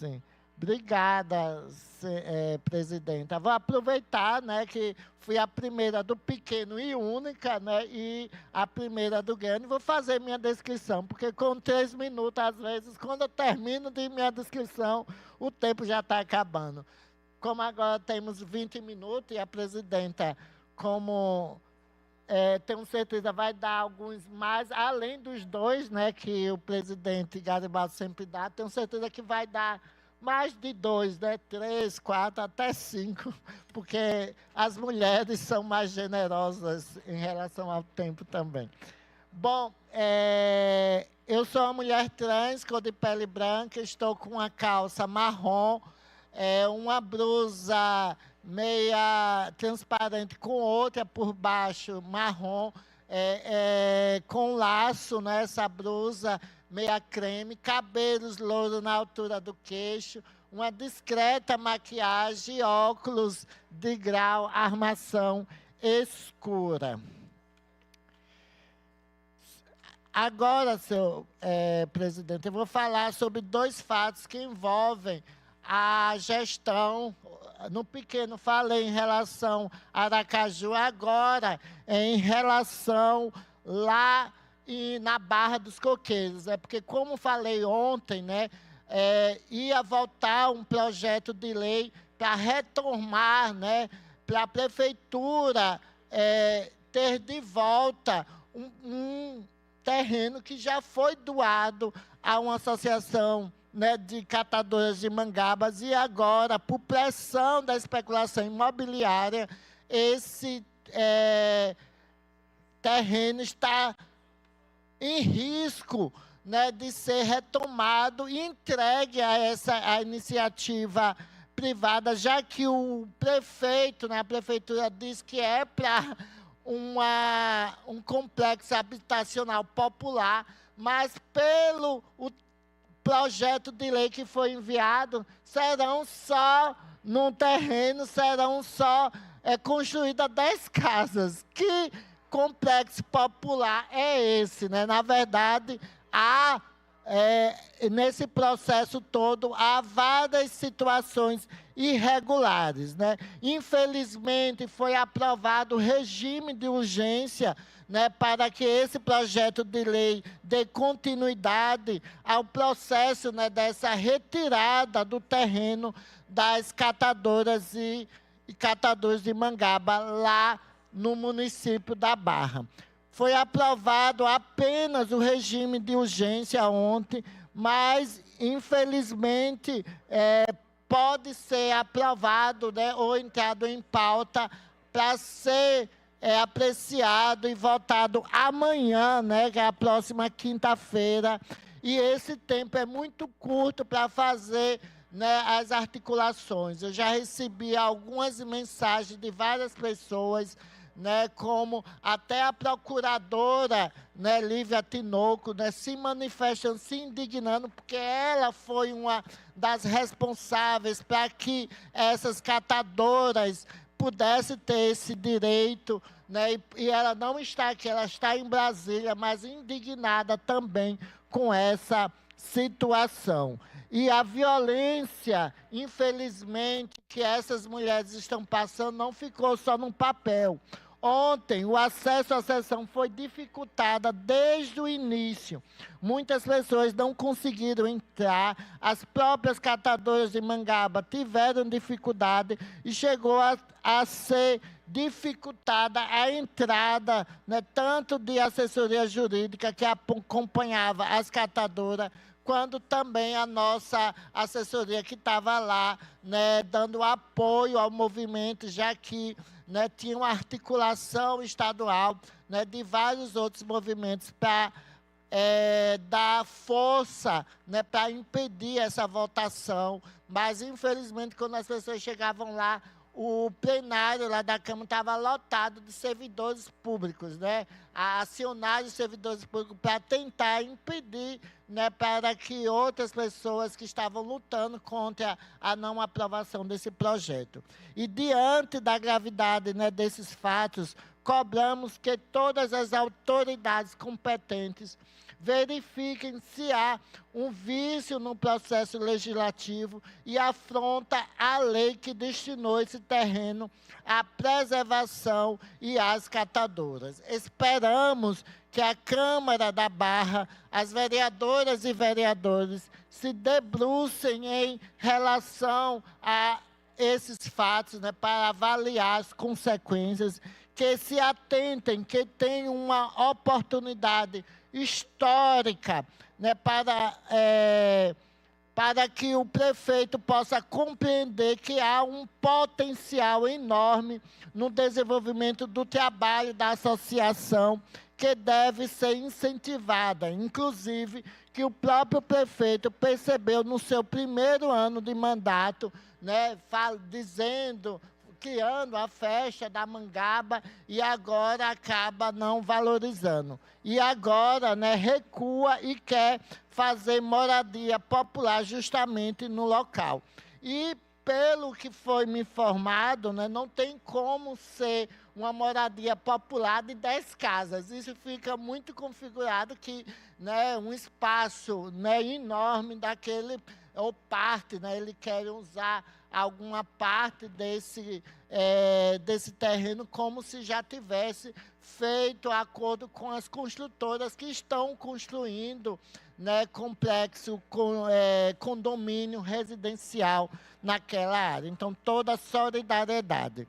Sim. Obrigada, presidenta. Vou aproveitar, né, que fui a primeira do pequeno e única, né, e a primeira do grande. Vou fazer minha descrição, porque com 3 minutos, às vezes, quando eu termino de minha descrição, o tempo já está acabando. Como agora temos 20 minutos e a presidenta, como tenho certeza, vai dar alguns mais, além dos dois, né, que o presidente Garibaldi sempre dá, tenho certeza que vai dar mais de dois, né, 3, 4, até 5, porque as mulheres são mais generosas em relação ao tempo também. Bom, eu sou uma mulher trans, cor de pele branca, estou com uma calça marrom, uma blusa meia transparente com outra por baixo marrom, com laço nessa blusa meia creme, cabelos louros na altura do queixo, uma discreta maquiagem, óculos de grau, armação escura. Agora, senhor presidente, eu vou falar sobre 2 fatos que envolvem a gestão. No pequeno falei em relação a Aracaju, agora em relação lá na Barra dos Coqueiros. Porque, como falei ontem, né, ia voltar um projeto de lei para retomar, né, para a prefeitura ter de volta um terreno que já foi doado a uma associação, né, de catadoras de mangabas, e agora, por pressão da especulação imobiliária, esse terreno está em risco, né, de ser retomado e entregue a iniciativa privada, já que o prefeito, né, a prefeitura diz que é para um complexo habitacional popular, mas pelo projeto de lei que foi enviado, serão só, num terreno, serão só construídas 10 casas. Que complexo popular é esse, né? Na verdade, nesse processo todo, há várias situações irregulares, né? Infelizmente, foi aprovado o regime de urgência, né, para que esse projeto de lei dê continuidade ao processo, né, dessa retirada do terreno das catadoras e catadores de mangaba lá no município da Barra. Foi aprovado apenas o regime de urgência ontem, mas, infelizmente, pode ser aprovado, né, ou entrado em pauta para ser apreciado e votado amanhã, né, que é a próxima quinta-feira. E esse tempo é muito curto para fazer, né, as articulações. Eu já recebi algumas mensagens de várias pessoas, né, como até a procuradora, né, Lívia Tinoco, né, se manifestando, se indignando, porque ela foi uma das responsáveis para que essas catadoras pudessem ter esse direito, né, e ela não está aqui, ela está em Brasília, mas indignada também com essa situação. E a violência, infelizmente, que essas mulheres estão passando não ficou só no papel. Ontem, o acesso à sessão foi dificultado desde o início. Muitas pessoas não conseguiram entrar, as próprias catadoras de mangaba tiveram dificuldade e chegou a ser dificultada a entrada, né, tanto de assessoria jurídica que acompanhava as catadoras, quando também a nossa assessoria que estava lá, né, dando apoio ao movimento, já que, né, tinha uma articulação estadual, né, de vários outros movimentos para dar força, né, para impedir essa votação. Mas, infelizmente, quando as pessoas chegavam lá, o plenário lá da Câmara estava lotado de servidores públicos, né? Acionar os servidores públicos para tentar impedir, né, para que outras pessoas que estavam lutando contra a não aprovação desse projeto. E diante da gravidade, né, desses fatos, cobramos que todas as autoridades competentes verifiquem se há um vício no processo legislativo e afronta a lei que destinou esse terreno à preservação e às catadoras. Esperamos que a Câmara da Barra, as vereadoras e vereadores, se debrucem em relação a esses fatos, né, para avaliar as consequências, que se atentem, que tenham uma oportunidade histórica, né, para que o prefeito possa compreender que há um potencial enorme no desenvolvimento do trabalho da associação, que deve ser incentivada, inclusive que o próprio prefeito percebeu no seu primeiro ano de mandato, né, criando a festa da mangaba, e agora acaba não valorizando. E agora, né, recua e quer fazer moradia popular justamente no local. E, pelo que foi me informado, né, não tem como ser uma moradia popular de 10 casas. Isso fica muito configurado que, né, um espaço, né, enorme daquele, ou parte, né, ele quer usar alguma parte desse terreno como se já tivesse feito acordo com as construtoras que estão construindo, né, complexo, condomínio residencial naquela área. Então, toda a solidariedade.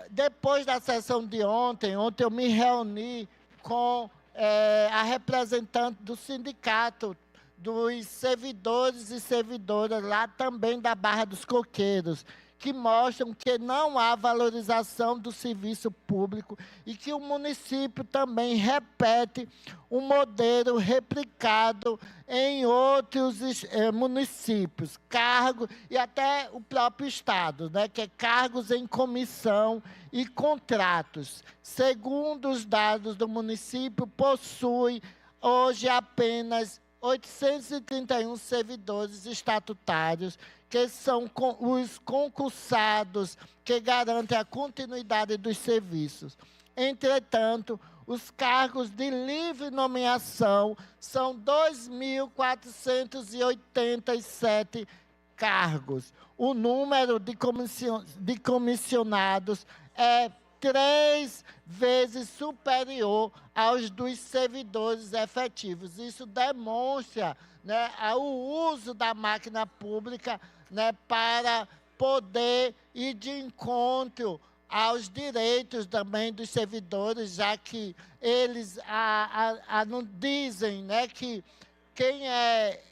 Depois da sessão de ontem eu me reuni com a representante do sindicato dos servidores e servidoras lá também da Barra dos Coqueiros, que mostram que não há valorização do serviço público e que o município também repete um modelo replicado em outros municípios, cargos e até o próprio Estado, né, que é cargos em comissão e contratos. Segundo os dados do município, possui hoje apenas 831 servidores estatutários, que são os concursados que garantem a continuidade dos serviços. Entretanto, os cargos de livre nomeação são 2.487 cargos. O número de comissionados é 3 vezes superior aos dos servidores efetivos. Isso demonstra, né, o uso da máquina pública, né, para poder ir de encontro aos direitos também dos servidores, já que eles não dizem, né, que quem é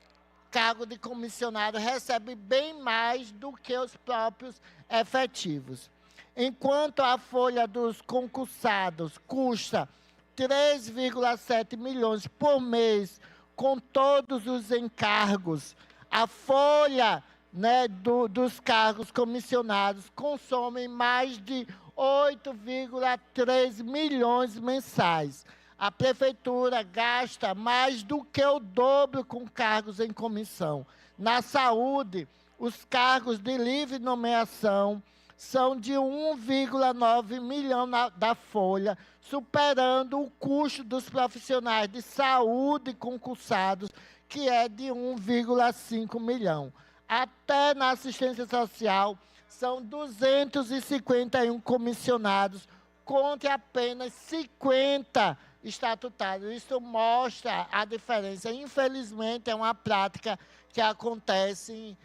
cargo de comissionado recebe bem mais do que os próprios efetivos. Enquanto a folha dos concursados custa 3,7 milhões por mês, com todos os encargos, a folha, né, dos cargos comissionados consome mais de 8,3 milhões mensais. A prefeitura gasta mais do que o dobro com cargos em comissão. Na saúde, os cargos de livre nomeação são de 1,9 milhão da folha, superando o custo dos profissionais de saúde concursados, que é de 1,5 milhão. Até na assistência social, são 251 comissionados, contra apenas 50 estatutários. Isso mostra a diferença. Infelizmente, é uma prática que acontece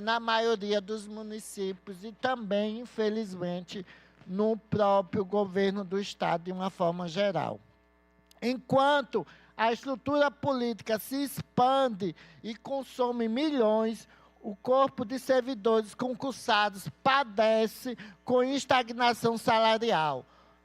na maioria dos municípios e também, infelizmente, no próprio governo do Estado, de uma forma geral. Enquanto a estrutura política se expande e consome milhões, o corpo de servidores concursados padece com estagnação salarial.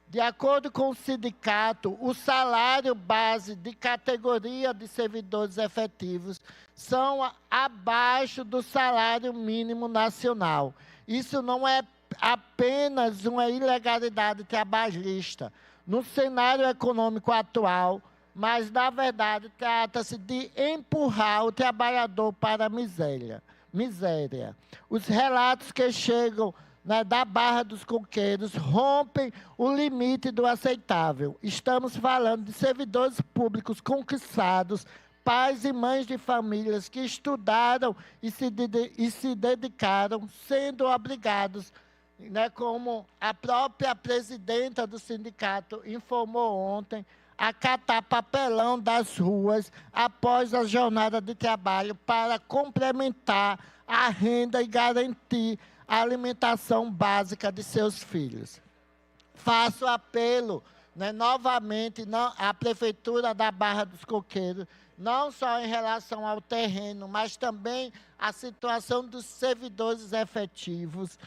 De acordo com o sindicato, o salário base de categoria de servidores efetivos são abaixo do salário mínimo nacional. Isso não é apenas uma ilegalidade trabalhista. No cenário econômico atual, mas, na verdade, trata-se de empurrar o trabalhador para a miséria. Os relatos que chegam, né, da Barra dos Coqueiros rompem o limite do aceitável. Estamos falando de servidores públicos concursados, pais e mães de famílias que estudaram e se dedicaram, sendo obrigados, né, como a própria presidenta do sindicato informou ontem, a catar papelão das ruas após a jornada de trabalho para complementar a renda e garantir a alimentação básica de seus filhos. Faço apelo, né, novamente à Prefeitura da Barra dos Coqueiros, não só em relação ao terreno, mas também à situação dos servidores efetivos,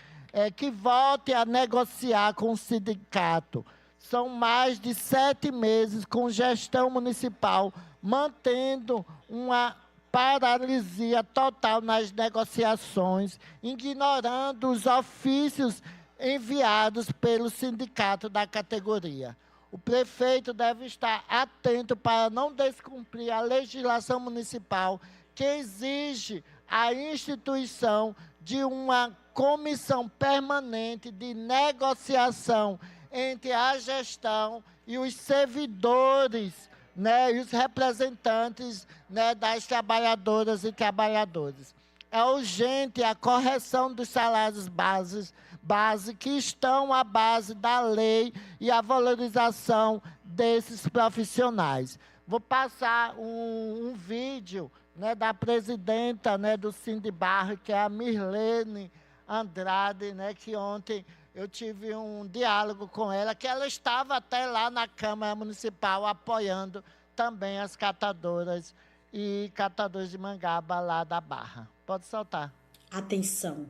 que volte a negociar com o sindicato. São mais de 7 meses com gestão municipal, mantendo uma paralisia total nas negociações, ignorando os ofícios enviados pelo sindicato da categoria. O prefeito deve estar atento para não descumprir a legislação municipal que exige a instituição de uma comissão permanente de negociação entre a gestão e os servidores, né, e os representantes, né, das trabalhadoras e trabalhadores. É urgente a correção dos salários base que estão à base da lei e a valorização desses profissionais. Vou passar um vídeo, né, da presidenta, né, do Sindibarra, que é a Mirlene Andrade, né, que ontem eu tive um diálogo com ela, que ela estava até lá na Câmara Municipal apoiando também as catadoras e catadores de mangaba lá da Barra. Pode soltar. Atenção!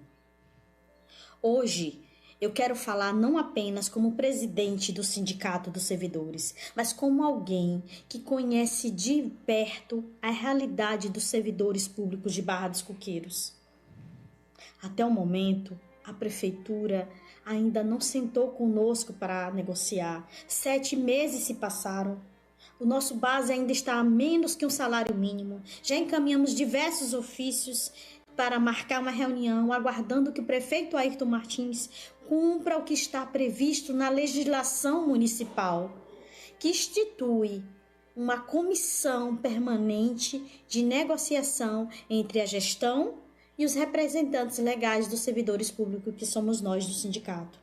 Hoje eu quero falar não apenas como presidente do Sindicato dos Servidores, mas como alguém que conhece de perto a realidade dos servidores públicos de Barra dos Coqueiros. Até o momento, a Prefeitura ainda não sentou conosco para negociar. 7 meses se passaram. O nosso base ainda está a menos que um salário mínimo. Já encaminhamos diversos ofícios para marcar uma reunião, aguardando que o prefeito Ayrton Martins cumpra o que está previsto na legislação municipal, que institui uma comissão permanente de negociação entre a gestão e os representantes legais dos servidores públicos, que somos nós do sindicato.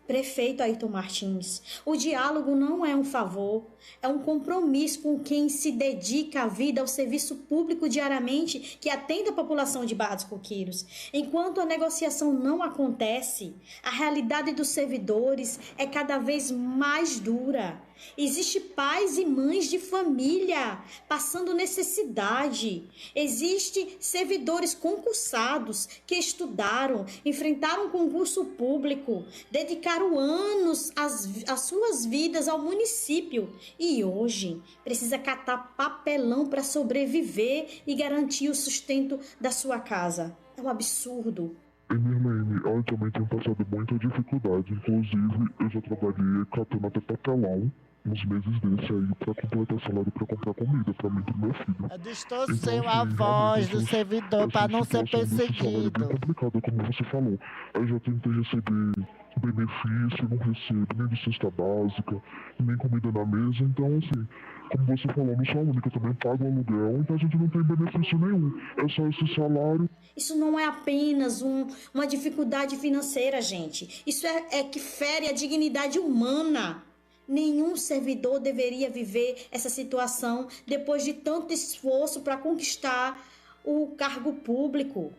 Prefeito Ayrton Martins, o diálogo não é um favor, é um compromisso com quem se dedica a vida ao serviço público diariamente que atende a população de Barra dos Coqueiros. Enquanto a negociação não acontece, a realidade dos servidores é cada vez mais dura. Existem pais e mães de família passando necessidade. Existem servidores concursados que estudaram, enfrentaram um concurso público, dedicaram anos as suas vidas ao município e hoje precisa catar papelão para sobreviver e garantir o sustento da sua casa. É um absurdo. Mirlene, ela também tem passado muita dificuldade. Inclusive, eu já trabalhei catando até papelão uns meses desse aí pra completar salário pra comprar comida pra mim e pro meu filho. Distorceu a voz do servidor para não ser perseguido. É bem complicado, como você falou. Eu já tentei receber benefício, não recebo nem de cesta básica, nem comida na mesa. Então, assim, como você falou, não sou a única, eu também pago aluguel, então a gente não tem benefício nenhum. É só esse salário. Isso não é apenas uma dificuldade financeira, gente. Isso é que fere a dignidade humana. Nenhum servidor deveria viver essa situação depois de tanto esforço para conquistar o cargo público.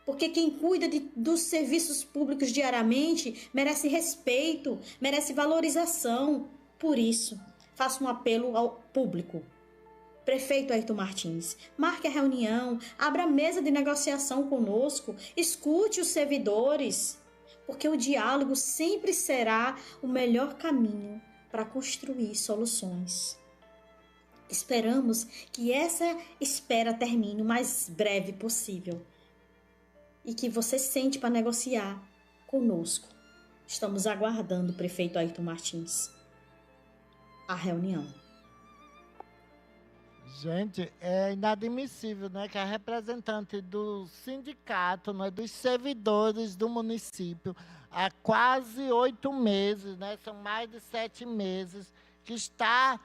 Porque quem cuida dos serviços públicos diariamente merece respeito, merece valorização. Por isso, faço um apelo ao público. Prefeito Ayrton Martins, marque a reunião, abra a mesa de negociação conosco, escute os servidores, porque o diálogo sempre será o melhor caminho para construir soluções. Esperamos que essa espera termine o mais breve possível e que você sente para negociar conosco. Estamos aguardando, prefeito Ayrton Martins, a reunião. Gente, é inadmissível, né, que a representante do sindicato, né, dos servidores do município, há quase 8 meses, né, são mais de 7 meses, que está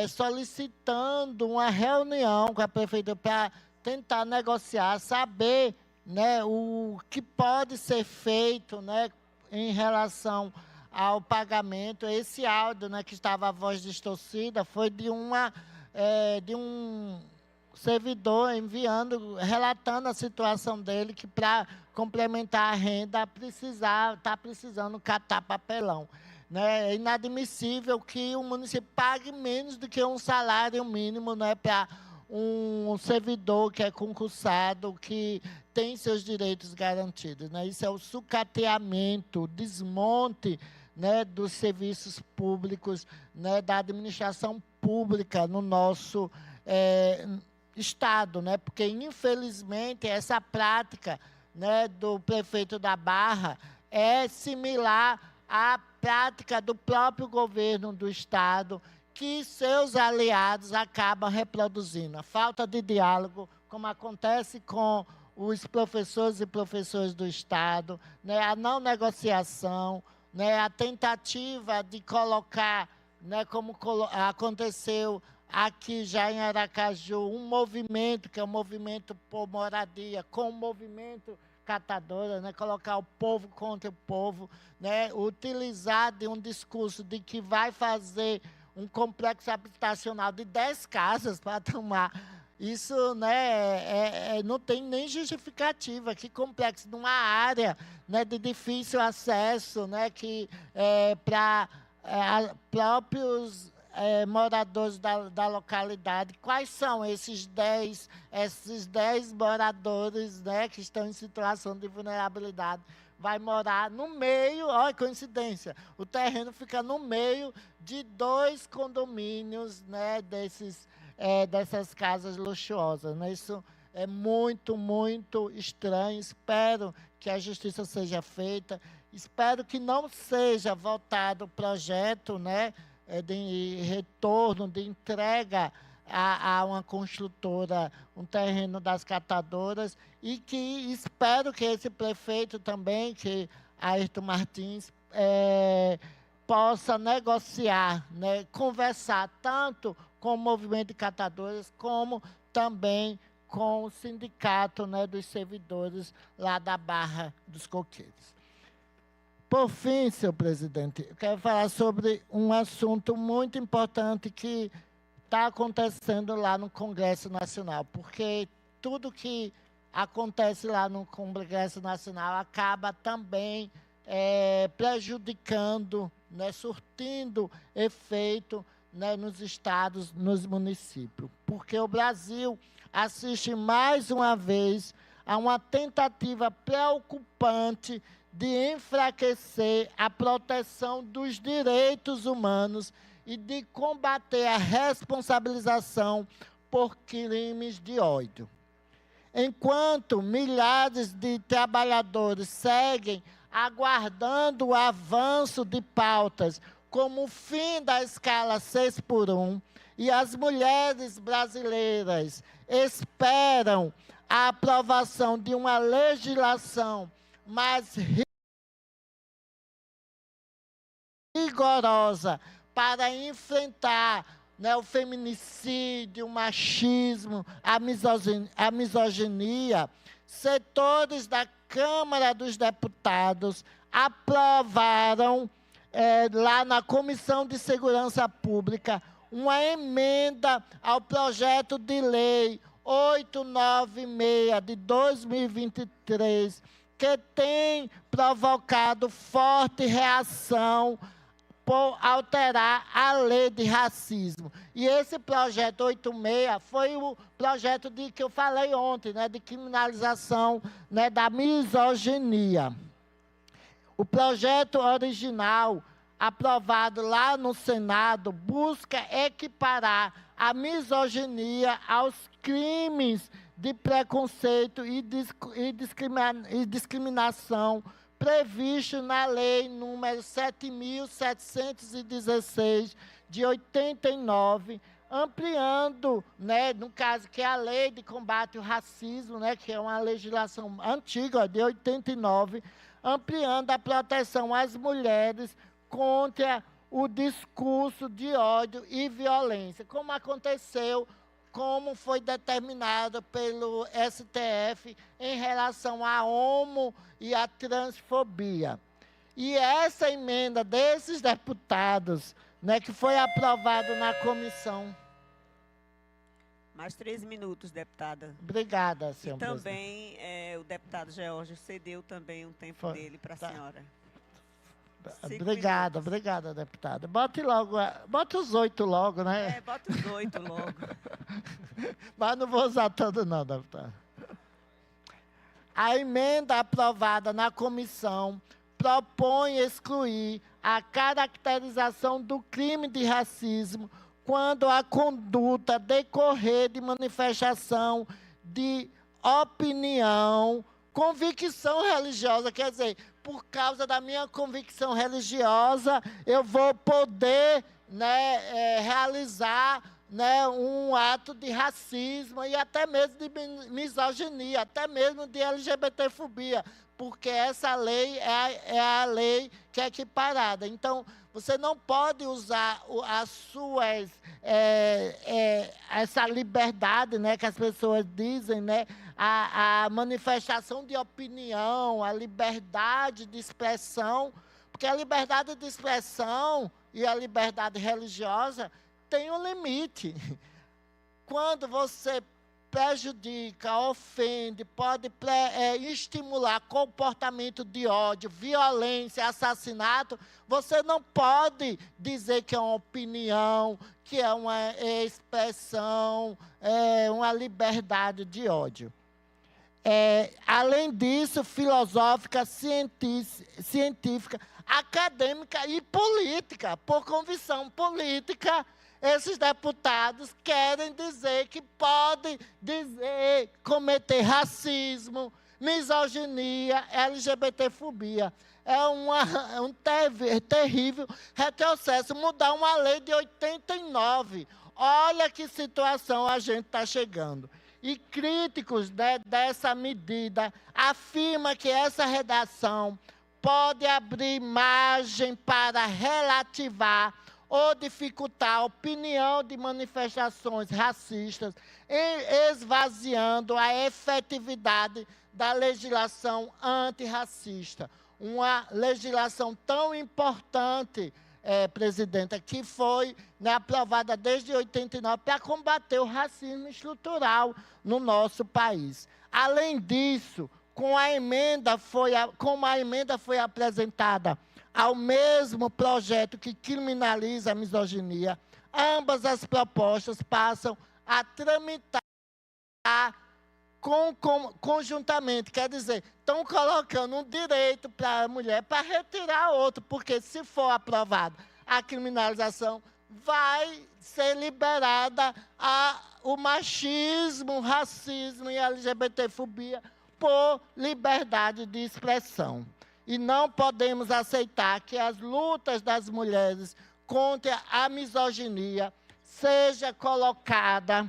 solicitando uma reunião com a prefeitura para tentar negociar, saber, né, o que pode ser feito, né, em relação ao pagamento. Esse áudio, né, que estava a voz distorcida, foi de um servidor enviando, relatando a situação dele, que para complementar a renda está precisando catar papelão. Né? É inadmissível que o município pague menos do que um salário mínimo, né, para um servidor que é concursado, que tem seus direitos garantidos. Né? Isso é o sucateamento, o desmonte, né, dos serviços públicos, né, da administração pública no nosso Estado, né, porque, infelizmente, essa prática, né, do prefeito da Barra é similar à prática do próprio governo do Estado, que seus aliados acabam reproduzindo. A falta de diálogo, como acontece com os professores e professoras do Estado, né, a não negociação, né, a tentativa de colocar, né, como aconteceu aqui já em Aracaju, um movimento, que é o movimento por moradia, com o movimento catadora, né, colocar o povo contra o povo, né, utilizar de um discurso de que vai fazer um complexo habitacional de 10 casas para tomar. Isso, né, não tem nem justificativa. Que complexo, numa área, né, de difícil acesso, né, que para próprios moradores da localidade. Quais são esses 10 moradores, né, que estão em situação de vulnerabilidade? Vai morar no meio, olha que coincidência, o terreno fica no meio de 2 condomínios, né, dessas casas luxuosas. Né? Isso é muito, muito estranho. Espero que a justiça seja feita. Espero que não seja votado o projeto, né, de retorno, de entrega a uma construtora, um terreno das catadoras, e que espero que esse prefeito também, que Ayrton Martins, possa negociar, né, conversar tanto com o movimento de catadoras, como também com o sindicato, né, dos servidores lá da Barra dos Coqueiros. Por fim, senhor presidente, eu quero falar sobre um assunto muito importante que está acontecendo lá no Congresso Nacional, porque tudo que acontece lá no Congresso Nacional acaba também prejudicando, né, surtindo efeito, né, nos estados, nos municípios. Porque o Brasil assiste mais uma vez a uma tentativa preocupante de enfraquecer a proteção dos direitos humanos e de combater a responsabilização por crimes de ódio. Enquanto milhares de trabalhadores seguem aguardando o avanço de pautas como o fim da escala 6x1, e as mulheres brasileiras esperam a aprovação de uma legislação mais rigorosa para enfrentar, né, o feminicídio, o machismo, a misoginia, setores da Câmara dos Deputados aprovaram, lá na Comissão de Segurança Pública, uma emenda ao projeto de lei 896 de 2023, que tem provocado forte reação por alterar a lei de racismo. E esse projeto 86 foi o projeto que eu falei ontem, né, de criminalização, né, da misoginia. O projeto original, aprovado lá no Senado, busca equiparar a misoginia aos crimes de preconceito e discriminação previsto na Lei número 7.716, de 89, ampliando, né, no caso, que é a Lei de Combate ao Racismo, né, que é uma legislação antiga, ó, de 89, ampliando a proteção às mulheres contra o discurso de ódio e violência, como aconteceu, como foi determinado pelo STF em relação à homo e à transfobia. E essa emenda desses deputados, né, que foi aprovado na comissão. Mais 13 minutos, deputada. Obrigada, E senhor presidente. também o deputado Geórgio cedeu também um tempo Foi. dele para a Tá. senhora. 5 Obrigada, minutos. obrigada, deputada. Bote logo, bota os 8 logo, né? Bota os 8 logo. Mas não vou usar todo não, deputada. A emenda aprovada na comissão propõe excluir a caracterização do crime de racismo quando a conduta decorrer de manifestação de opinião, convicção religiosa, quer dizer, por causa da minha convicção religiosa, eu vou poder, né, realizar, né, um ato de racismo e até mesmo de misoginia, até mesmo de LGBTfobia, porque essa lei é a lei que é equiparada. Então, você não pode usar as suas, essa liberdade, né, que as pessoas dizem, né, a manifestação de opinião, a liberdade de expressão, porque a liberdade de expressão e a liberdade religiosa tem um limite. Quando você prejudica, ofende, pode estimular comportamento de ódio, violência, assassinato, você não pode dizer que é uma opinião, que é uma expressão, uma liberdade de ódio. Além disso, filosófica, científica, acadêmica e política, por convicção política, esses deputados querem dizer que pode cometer racismo, misoginia, LGBTfobia. É um terrível retrocesso, mudar uma lei de 89. Olha que situação a gente está chegando. E críticos, né, dessa medida afirmam que essa redação pode abrir margem para relativar ou dificultar a opinião de manifestações racistas, esvaziando a efetividade da legislação antirracista. Uma legislação tão importante, presidenta, que foi, né, aprovada desde 89 para combater o racismo estrutural no nosso país. Além disso, como a emenda foi apresentada ao mesmo projeto que criminaliza a misoginia, ambas as propostas passam a tramitar conjuntamente. Quer dizer, estão colocando um direito para a mulher para retirar outro, porque se for aprovado a criminalização, vai ser liberada o machismo, o racismo e a LGBTfobia por liberdade de expressão. E não podemos aceitar que as lutas das mulheres contra a misoginia seja colocada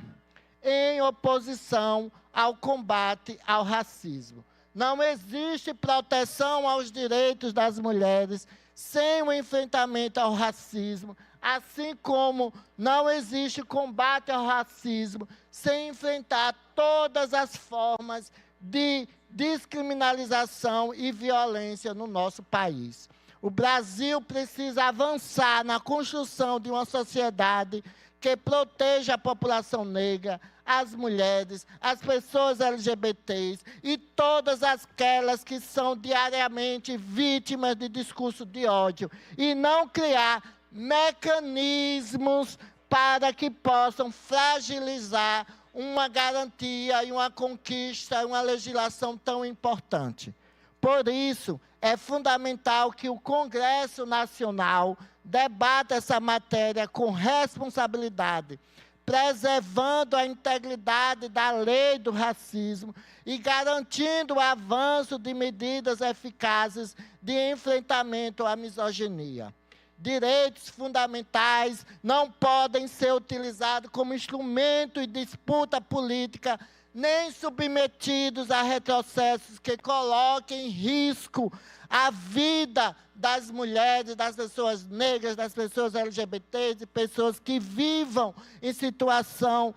em oposição ao combate ao racismo. Não existe proteção aos direitos das mulheres sem o enfrentamento ao racismo, assim como não existe combate ao racismo sem enfrentar todas as formas de descriminalização e violência no nosso país. O Brasil precisa avançar na construção de uma sociedade que proteja a população negra, as mulheres, as pessoas LGBTs e todas aquelas que são diariamente vítimas de discurso de ódio, e não criar mecanismos para que possam fragilizar uma garantia e uma conquista, uma legislação tão importante. Por isso, é fundamental que o Congresso Nacional debata essa matéria com responsabilidade, preservando a integridade da lei do racismo e garantindo o avanço de medidas eficazes de enfrentamento à misoginia. direitos fundamentais não podem ser utilizados como instrumento de disputa política, nem submetidos a retrocessos que coloquem em risco a vida das mulheres, das pessoas negras, das pessoas LGBT, de pessoas que vivam em situação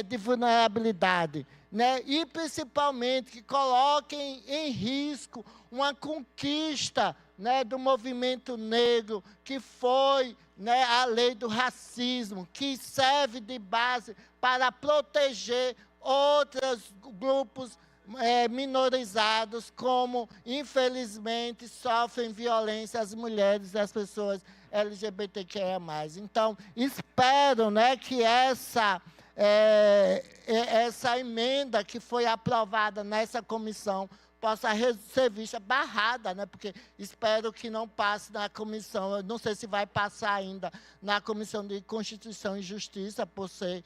de vulnerabilidade. Né? E, principalmente, que coloquem em risco uma conquista, né, do movimento negro, que foi, né, a lei do racismo, que serve de base para proteger outros grupos minorizados, como, infelizmente, sofrem violência as mulheres e as pessoas LGBTQIA+. Então, espero, né, que essa emenda que foi aprovada nessa comissão possa ser vista barrada, né? Porque espero que não passe na comissão, eu não sei se vai passar ainda na Comissão de Constituição e Justiça, por ser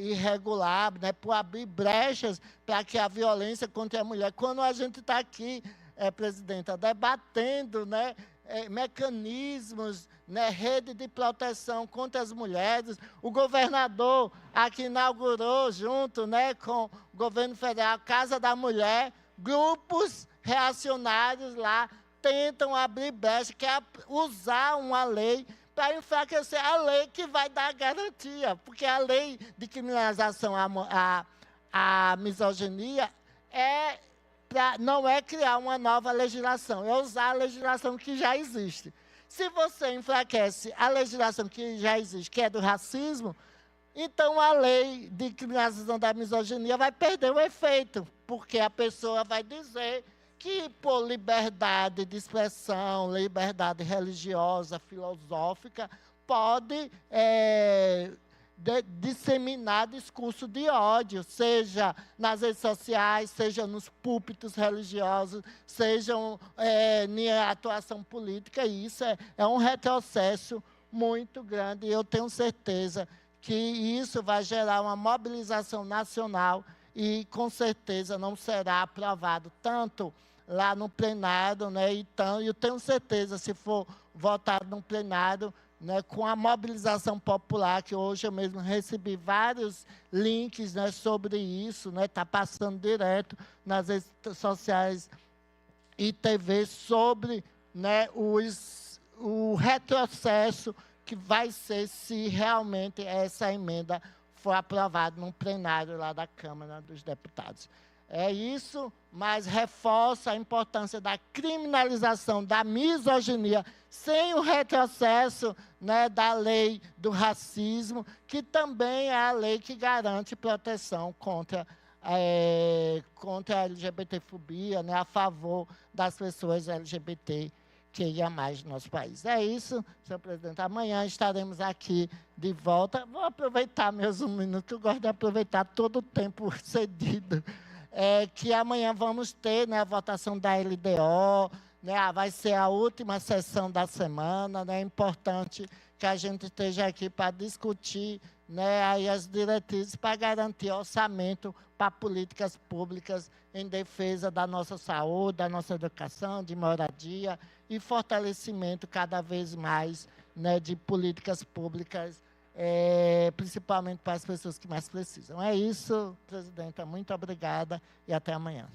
irregular, né? Por abrir brechas para que a violência contra a mulher, quando a gente está aqui, presidenta, debatendo, né, mecanismos, né, rede de proteção contra as mulheres. O governador aqui inaugurou, junto, né, com o governo federal, a Casa da Mulher. Grupos reacionários lá tentam abrir brecha, que é usar uma lei para enfraquecer a lei que vai dar garantia, porque a lei de criminalização à misoginia não é criar uma nova legislação, é usar a legislação que já existe. Se você enfraquece a legislação que já existe, que é do racismo, então a lei de criminalização da misoginia vai perder o efeito, porque a pessoa vai dizer que, por liberdade de expressão, liberdade religiosa, filosófica, pode disseminar discurso de ódio, seja nas redes sociais, seja nos púlpitos religiosos, seja em atuação política, e isso é um retrocesso muito grande, e eu tenho certeza que isso vai gerar uma mobilização nacional e, com certeza, não será aprovado tanto lá no plenário, né? Então, eu tenho certeza, se for votado no plenário, né, com a mobilização popular, que hoje eu mesmo recebi vários links, né, sobre isso, né, está passando direto nas redes sociais e TV sobre, né, o retrocesso que vai ser se realmente essa emenda for aprovada num plenário lá da Câmara dos Deputados. É isso, mas reforça a importância da criminalização da misoginia sem o retrocesso, né, da lei do racismo, que também é a lei que garante proteção contra a LGBTfobia, né, a favor das pessoas LGBT que ia mais no nosso país. É isso, senhor presidente. Amanhã estaremos aqui de volta. Vou aproveitar meus 1 minuto, que eu gosto de aproveitar todo o tempo cedido. Que amanhã vamos ter, né, a votação da LDO, né, vai ser a última sessão da semana, né, é importante que a gente esteja aqui para discutir, né, aí as diretrizes para garantir orçamento para políticas públicas em defesa da nossa saúde, da nossa educação, de moradia e fortalecimento cada vez mais, né, de políticas públicas, principalmente para as pessoas que mais precisam. É isso, presidenta. Muito obrigada e até amanhã.